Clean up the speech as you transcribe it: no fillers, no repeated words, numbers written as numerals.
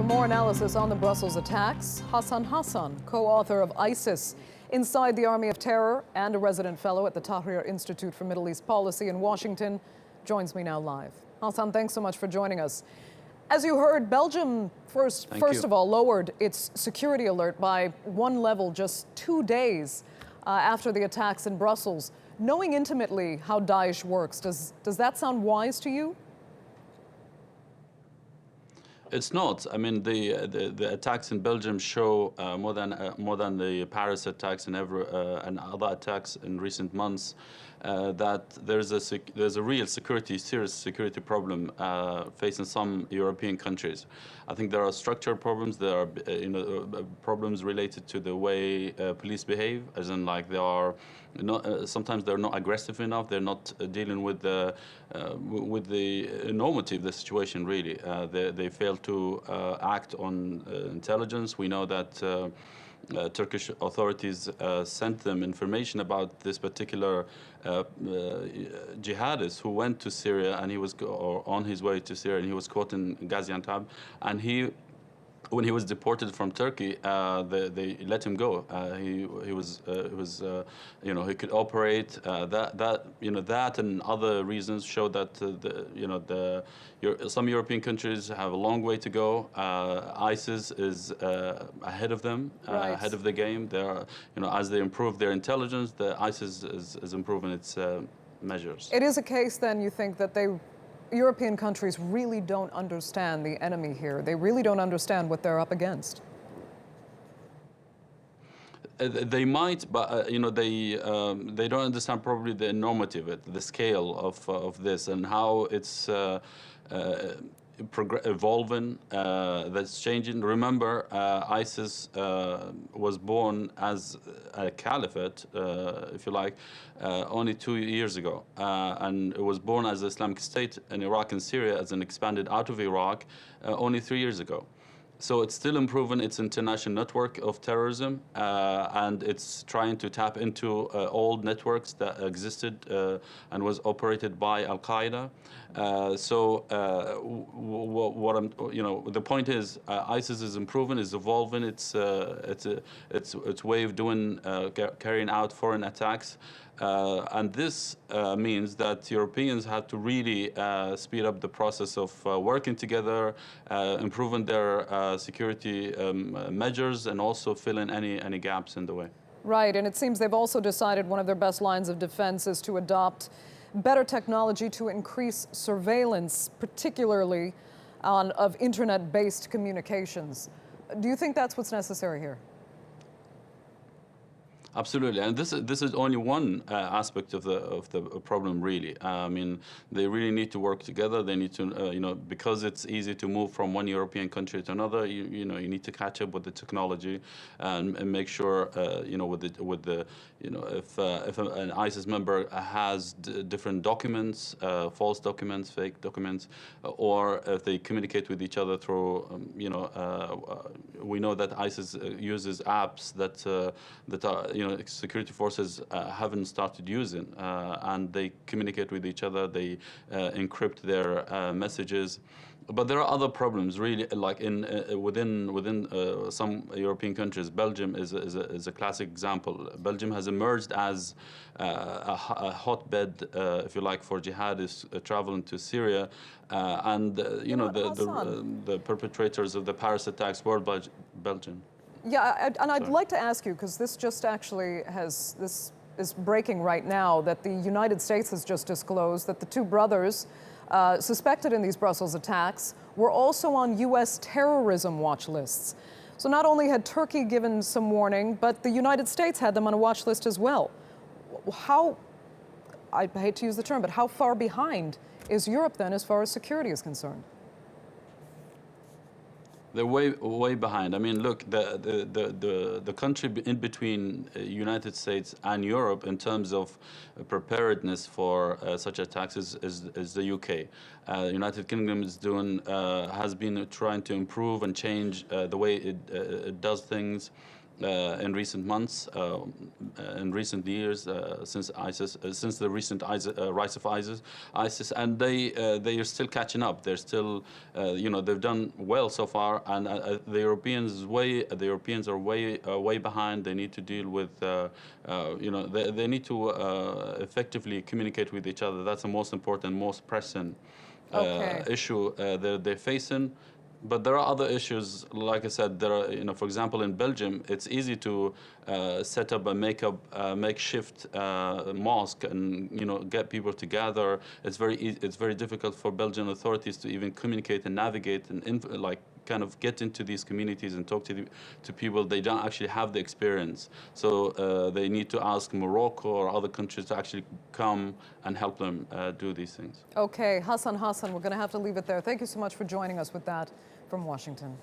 more analysis on the Brussels attacks. Hassan Hassan, co-author of ISIS, Inside the Army of Terror, and a resident fellow at the Tahrir Institute for Middle East Policy in Washington, joins me now live. Hassan, thanks so much for joining us. As you heard, Belgium first of all lowered its security alert by one level just 2 days after the attacks in Brussels. Knowing intimately how Daesh works, does that sound wise to you? It's not. I mean, the attacks in Belgium show more than the Paris attacks and other attacks in recent months that there's a real serious security problem facing some European countries. I think there are structural problems. There are problems related to the way police behave, as in like they are not, sometimes they're not aggressive enough. They're not dealing with the enormity of the situation. Really, they fail to act on intelligence. We know that Turkish authorities sent them information about this particular jihadist who went to Syria, and he was on his way to Syria, and he was caught in Gaziantep, and when he was deported from Turkey, they let him go. He could operate. That and other reasons show that some European countries have a long way to go. ISIS is ahead of them, ahead of the game. As they improve their intelligence, the ISIS is improving its measures. It is a case, then, you think, that European countries really don't understand the enemy here. They really don't understand what they're up against. They might, but they don't understand probably the enormity of it, the scale of this, and how it's evolving, that's changing. Remember, ISIS was born as a caliphate, if you like, only 2 years ago. And it was born as the Islamic State in Iraq and Syria, as an expanded out of Iraq only 3 years ago. So it's still improving its international network of terrorism, and it's trying to tap into old networks that existed and was operated by Al-Qaeda. The point is, ISIS is improving, is evolving. Its way of carrying out foreign attacks. And this means that Europeans have to really speed up the process of working together, improving their security measures, and also fill in any gaps in the way. Right, and it seems they've also decided one of their best lines of defense is to adopt better technology to increase surveillance, particularly of internet-based communications. Do you think that's what's necessary here? Absolutely, and this is only one aspect of the problem, really. I mean, they really need to work together. They need to, because it's easy to move from one European country to another. You need to catch up with the technology and make sure, if an ISIS member has different documents, false documents, fake documents, or if they communicate with each other through, we know that ISIS uses apps that are, security forces haven't started using, and they communicate with each other. They encrypt their messages. But there are other problems, really, like within some European countries. Belgium is a classic example. Belgium has emerged as a hotbed, if you like, for jihadists traveling to Syria, and the perpetrators of the Paris attacks were Belgian. Yeah, and I'd like to ask you, because this just actually this is breaking right now, that the United States has just disclosed that the two brothers suspected in these Brussels attacks were also on U.S. terrorism watch lists. So not only had Turkey given some warning, but the United States had them on a watch list as well. I hate to use the term, but how far behind is Europe then as far as security is concerned? They're way behind. I mean, look, the country in between United States and Europe in terms of preparedness for such attacks is the UK. United Kingdom has been trying to improve and change the way it does things. in recent months, in recent years, since ISIS, since the recent rise of ISIS, and they are still catching up. They're still, they've done well so far, and the Europeans are way behind. They need to deal with, they need to effectively communicate with each other. That's the most important, most pressing issue that they're facing. But there are other issues, like I said, there are, for example, in Belgium, it's easy to set up a makeshift mosque and, get people together. It's very difficult for Belgian authorities to even communicate and navigate and kind of get into these communities and talk to people. They don't actually have the experience. So they need to ask Morocco or other countries to actually come and help them do these things. Okay, Hassan Hassan, we're going to have to leave it there. Thank you so much for joining us with that from Washington.